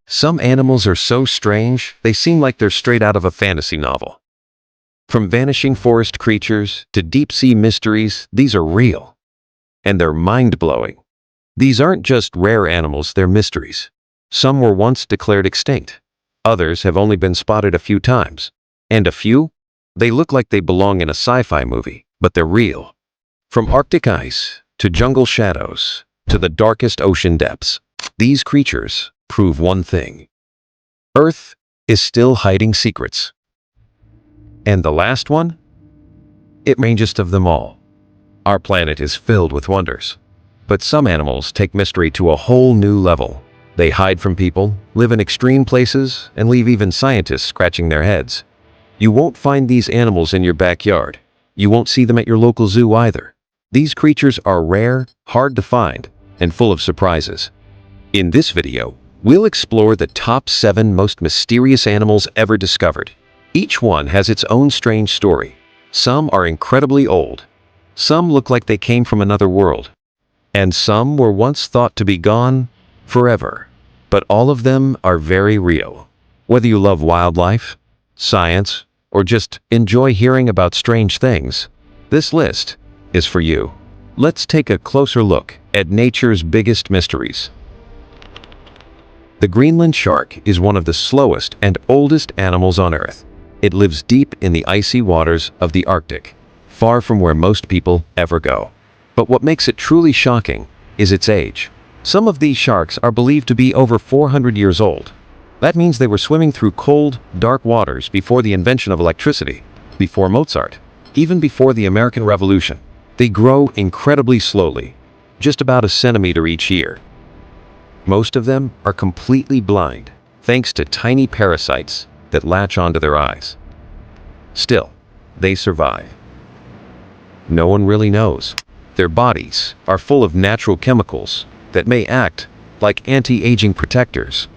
Some animals are so strange, they seem like they're straight out of a fantasy novel. From vanishing forest creatures to deep-sea mysteries, these are real. And they're mind-blowing. These aren't just rare animals, they're mysteries. Some were once declared extinct. Others have only been spotted a few times. And a few? They look like they belong in a sci-fi movie, but they're real. From Arctic ice, to jungle shadows, to the darkest ocean depths, these creatures prove one thing. Earth is still hiding secrets. And the last one? It strangest of them all. Our planet is filled with wonders. But some animals take mystery to a whole new level. They hide from people, live in extreme places, and leave even scientists scratching their heads. You won't find these animals in your backyard. You won't see them at your local zoo either. These creatures are rare, hard to find, and full of surprises. In this video, we'll explore the top 7 most mysterious animals ever discovered. Each one has its own strange story. Some are incredibly old. Some look like they came from another world. And some were once thought to be gone forever. But all of them are very real. Whether you love wildlife, science, or just enjoy hearing about strange things, this list is for you. Let's take a closer look at nature's biggest mysteries. The Greenland shark is one of the slowest and oldest animals on Earth. It lives deep in the icy waters of the Arctic, far from where most people ever go. But what makes it truly shocking is its age. Some of these sharks are believed to be over 400 years old. That means they were swimming through cold, dark waters before the invention of electricity, before Mozart, even before the American Revolution. They grow incredibly slowly, just about a centimeter each year. Most of them are completely blind, thanks to tiny parasites that latch onto their eyes. Still, they survive. No one really knows. Their bodies are full of natural chemicals that may act like anti-aging protectors,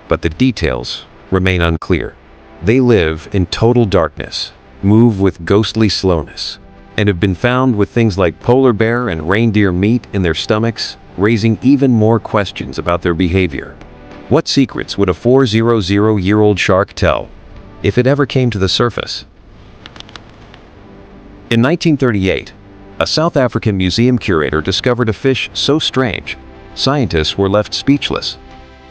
but the details remain unclear. They live in total darkness, move with ghostly slowness, and have been found with things like polar bear and reindeer meat in their stomachs, raising even more questions about their behavior. What secrets would a 400-year-old shark tell if it ever came to the surface? In 1938, a South African museum curator discovered a fish so strange, scientists were left speechless.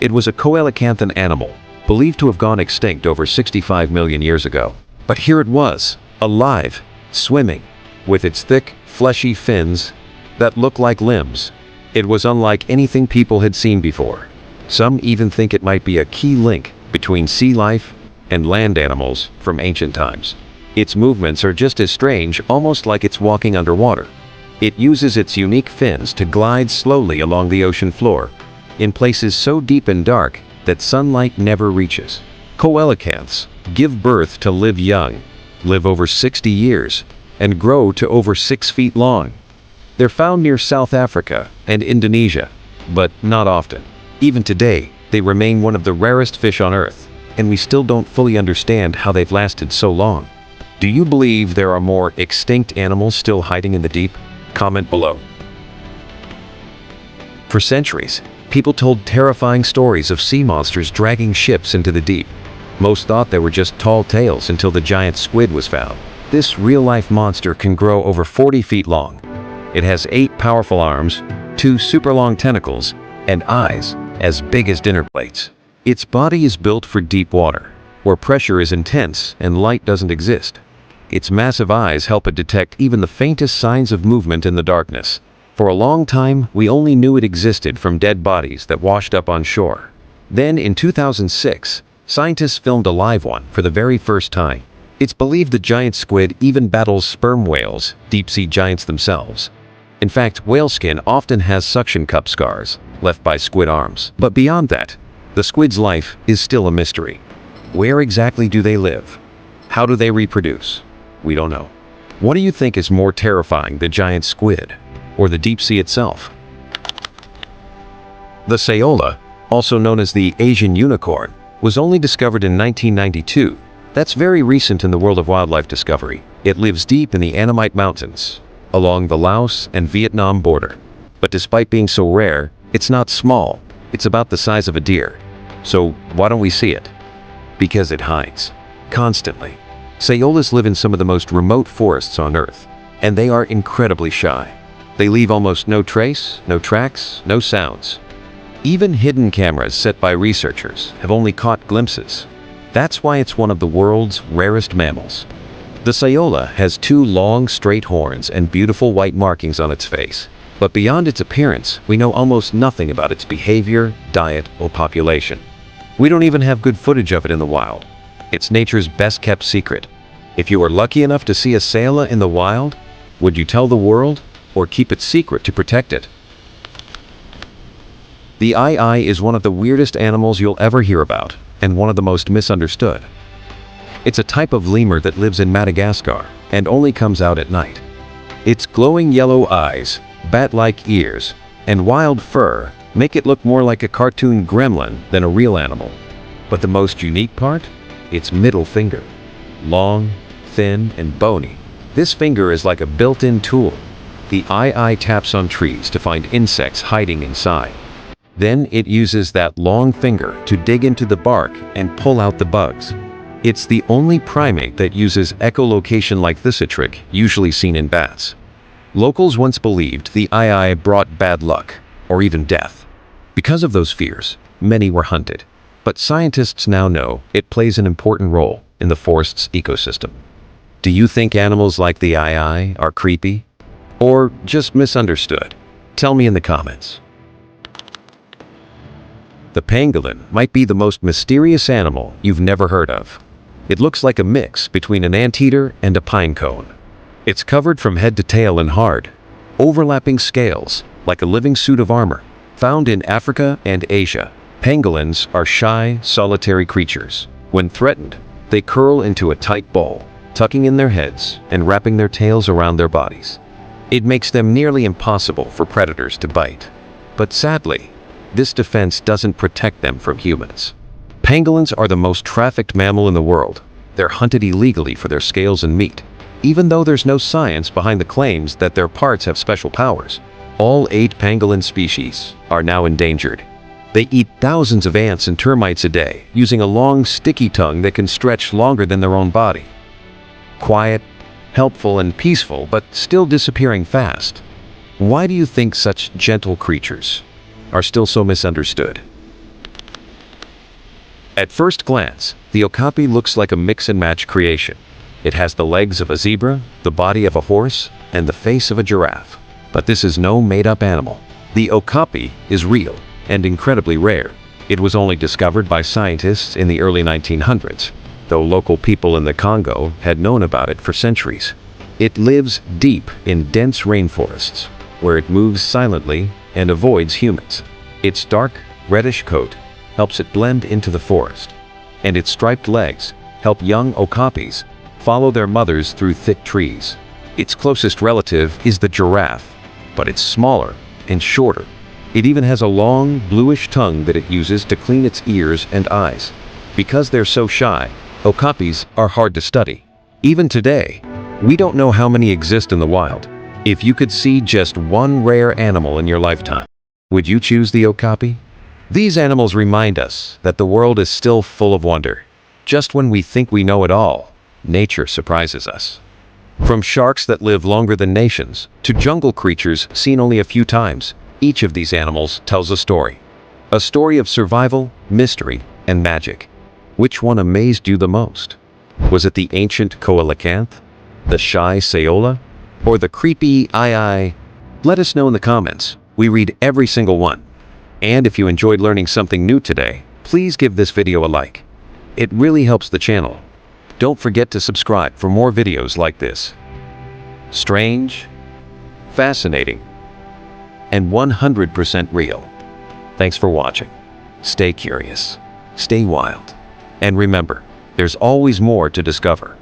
It was a coelacanthan animal, believed to have gone extinct over 65 million years ago. But here it was, alive, swimming, with its thick, fleshy fins that looked like limbs. It was unlike anything people had seen before. Some even think it might be a key link between sea life and land animals from ancient times. Its movements are just as strange, almost like it's walking underwater. It uses its unique fins to glide slowly along the ocean floor, in places so deep and dark that sunlight never reaches. Coelacanths give birth to live young, live over 60 years, and grow to over 6 feet long. They're found near South Africa and Indonesia, but not often. Even today, they remain one of the rarest fish on Earth, and we still don't fully understand how they've lasted so long. Do you believe there are more extinct animals still hiding in the deep? Comment below. For centuries, people told terrifying stories of sea monsters dragging ships into the deep. Most thought they were just tall tales until the giant squid was found. This real-life monster can grow over 40 feet long. It has 8 powerful arms, 2 super long tentacles, and eyes as big as dinner plates. Its body is built for deep water, where pressure is intense and light doesn't exist. Its massive eyes help it detect even the faintest signs of movement in the darkness. For a long time, we only knew it existed from dead bodies that washed up on shore. Then, in 2006, scientists filmed a live one for the very first time. It's believed the giant squid even battles sperm whales, deep-sea giants themselves. In fact, whale skin often has suction cup scars left by squid arms. But beyond that, the squid's life is still a mystery. Where exactly do they live? How do they reproduce? We don't know. What do you think is more terrifying, the giant squid or the deep sea itself? The Saola, also known as the Asian unicorn, was only discovered in 1992. That's very recent in the world of wildlife discovery. It lives deep in the Annamite Mountains, along the Laos and Vietnam border. But despite being so rare, it's not small. It's about the size of a deer. So why don't we see it? Because it hides. Constantly. Sayolas live in some of the most remote forests on Earth, and they are incredibly shy. They leave almost no trace, no tracks, no sounds. Even hidden cameras set by researchers have only caught glimpses. That's why it's one of the world's rarest mammals. The Sayola has two long, straight horns and beautiful white markings on its face. But beyond its appearance, we know almost nothing about its behavior, diet, or population. We don't even have good footage of it in the wild. It's nature's best-kept secret. If you were lucky enough to see a Sayola in the wild, would you tell the world or keep it secret to protect it? The ii is one of the weirdest animals you'll ever hear about, and one of the most misunderstood. It's a type of lemur that lives in Madagascar and only comes out at night. Its glowing yellow eyes, bat-like ears, and wild fur make it look more like a cartoon gremlin than a real animal. But the most unique part? Its middle finger. Long, thin, and bony. This finger is like a built-in tool. The ii taps on trees to find insects hiding inside. Then it uses that long finger to dig into the bark and pull out the bugs. It's the only primate that uses echolocation like this, a trick usually seen in bats. Locals once believed the ii brought bad luck, or even death. Because of those fears, many were hunted. But scientists now know it plays an important role in the forest's ecosystem. Do you think animals like the ii are creepy? Or just misunderstood? Tell me in the comments. The pangolin might be the most mysterious animal you've never heard of. It looks like a mix between an anteater and a pine cone. It's covered from head to tail in hard, overlapping scales, like a living suit of armor. Found in Africa and Asia, pangolins are shy, solitary creatures. When threatened, they curl into a tight ball, tucking in their heads and wrapping their tails around their bodies. It makes them nearly impossible for predators to bite. But sadly, this defense doesn't protect them from humans. Pangolins are the most trafficked mammal in the world. They're hunted illegally for their scales and meat, even though there's no science behind the claims that their parts have special powers. All 8 pangolin species are now endangered. They eat thousands of ants and termites a day, using a long, sticky tongue that can stretch longer than their own body. Quiet, helpful, and peaceful, but still disappearing fast. Why do you think such gentle creatures are still so misunderstood? At first glance, the okapi looks like a mix-and-match creation. It has the legs of a zebra, the body of a horse, and the face of a giraffe. But this is no made-up animal. The okapi is real and incredibly rare. It was only discovered by scientists in the early 1900s, though local people in the Congo had known about it for centuries. It lives deep in dense rainforests, where it moves silently and avoids humans. Its dark, reddish coat helps it blend into the forest, and its striped legs help young okapis follow their mothers through thick trees. Its closest relative is the giraffe, but it's smaller and shorter. It even has a long, bluish tongue that it uses to clean its ears and eyes. Because they're so shy, okapis are hard to study. Even today, we don't know how many exist in the wild. If you could see just one rare animal in your lifetime, would you choose the okapi? These animals remind us that the world is still full of wonder. Just when we think we know it all, nature surprises us. From sharks that live longer than nations, to jungle creatures seen only a few times, each of these animals tells a story. A story of survival, mystery, and magic. Which one amazed you the most? Was it the ancient coelacanth, the shy Sayola, or the creepy ii? Let us know in the comments. We read every single one. And if you enjoyed learning something new today, please give this video a like. It really helps the channel. Don't forget to subscribe for more videos like this. Strange, fascinating, and 100% real. Thanks for watching. Stay curious, stay wild, and remember, there's always more to discover.